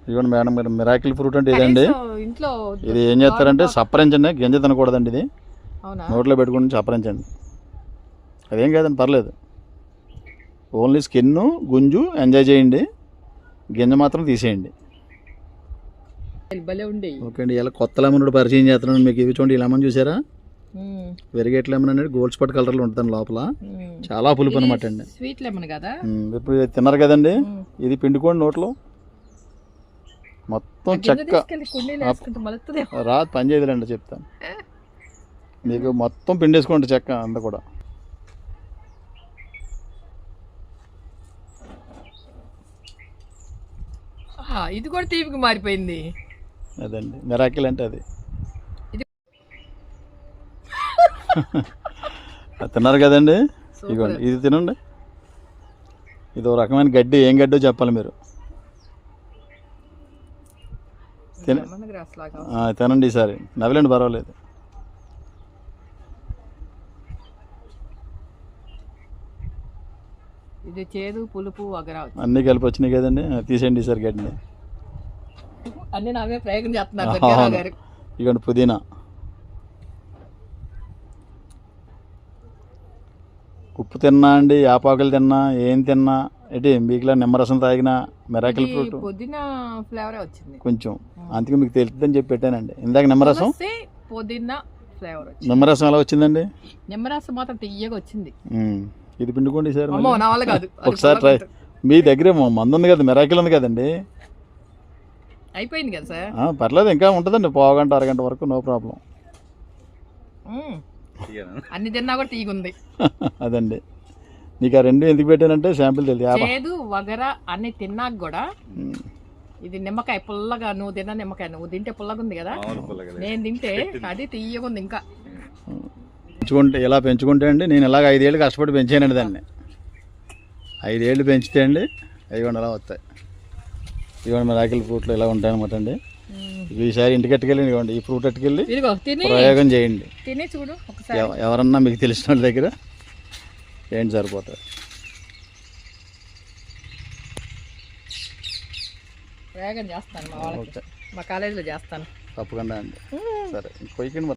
ఇదిగోండి మేడం గారు, miracle fruit అంటే ఇదండి. ఇంట్లో ఇది ఏం చేస్తారంటే సప్పరించండి, గింజ తినకూడదండి ఇది. అవునా? నోట్లో పెట్టుకుని సప్పరించండి, అదేం కాదండి, పర్లేదు. ఓన్లీ స్కిన్ గుంజు ఎంజాయ్ చేయండి, గింజ మాత్రం తీసేయండి. భలే ఉండే. ఓకే అండి, ఇలా కొత్త లెమన్ కూడా పరిచయం చేస్తున్నాను మీకు. ఇవి చూడండి, ఈ లెమన్ చూసారా, వెరిగేట్ లెమన్ అనేది గోల్డ్ స్పాట్ కలర్లో ఉంటుంది లోపల, చాలా పులుపు అనమాట అండి. స్వీట్ లెమన్ కదా. ఇప్పుడు తిన్నారు కదండి, ఇది పిండుకోండి నోట్లో మొత్తం చెక్క. రాదు, పని చేయదులేండి, చెప్తాను మీకు. మొత్తం పిండేసుకోండి చెక్క అంతా కూడా. ఇది కూడా తీపికి మారిపోయింది. అదండి మిరాకిల్ అంటే అది. తిన్నారు కదండి, ఇదిగోండి ఇది తినండి. ఇది ఒక రకమైన గడ్డి, ఏం గడ్డో చెప్పాలి మీరు. తినండి ఈసారి, నవ్వులేండి, పర్వాలేదు. ఇది చేదు పులుపు వగరా అన్నీ కలిపి వచ్చినాయి కదండి, తీసేయండి ఈసారి గడ్డిని. అన్నీ నావే ప్రయోగం చేస్తున్నారు. ఇదిగోండి పుదీనా, ఉప్పు తిన్నా అండి, ఆపాకులు తిన్నా, ఏం తిన్నా ఏంటి, మీకులా నిమ్మరసం తాగిన మిరాకిల్ ఫ్రూట్ పుదీనా ఫ్లేవర్ వచ్చింది కొంచెం, అందుకే మీకు తెలుస్తుందని చెప్పి పెట్టానండి. ఇందాక నిమ్మరసం, పుదీనా ఫ్లేవర్, నిమ్మరసం ఎలా వచ్చిందండి? నిమ్మరసం మాత్రం తీయగా వచ్చింది. ఇది పిండుకోండి సార్, ఒకసారి ట్రై. మీ దగ్గర మందు ఉంది కదా, మిరాకిల్ ఉంది కదండి. అయిపోయింది కదా సార్. పర్లేదు, ఇంకా ఉంటుందండి, పావుగంట అరగంట వరకు, నో ప్రాబ్లం. అన్ని తిన్నా కూడా తీగుంది. అదండి, నీకు ఆ రెండు ఎందుకు పెట్టానంటే శాంపిల్ తెలియదు. చేదు వగరా అన్ని తిన్నాక కూడా ఇది నిమ్మకాయ పుల్లగా, నువ్వు తిన్న నిమ్మకాయ నువ్వు తింటే పుల్లగా ఉంది కదా, నేను తింటే అది తీయగుంది. ఇంకా పెంచుకుంటే ఇలా పెంచుకుంటే అండి, నేను ఇలాగ 5 ఏళ్ళు కష్టపడి పెంచానండి దాన్ని. 5 ఏళ్ళు పెంచితే అండి ఇదిగోండి అలా వస్తాయి. ఇదిగోండి మిరాకిల్ ఫ్రూట్లు ఇలా ఉంటాయి అనమాట అండి. ఈసారి ఇంటికి ఎట్టుకెళ్ళి ఇదిగోండి ఈ ఫ్రూట్ ఎట్టుకెళ్ళి ప్రయోగం చేయండి. తిని చూడు, ఎవరన్నా మీకు తెలిసిన వాళ్ళ దగ్గర ఏంటి సరిపోతుంది. ప్రయోగం చేస్తాను, మా వాళ్ళకి మా కాలేజీలో చేస్తాను తప్పకుండా అండి. సరే, కొయ్యకండి.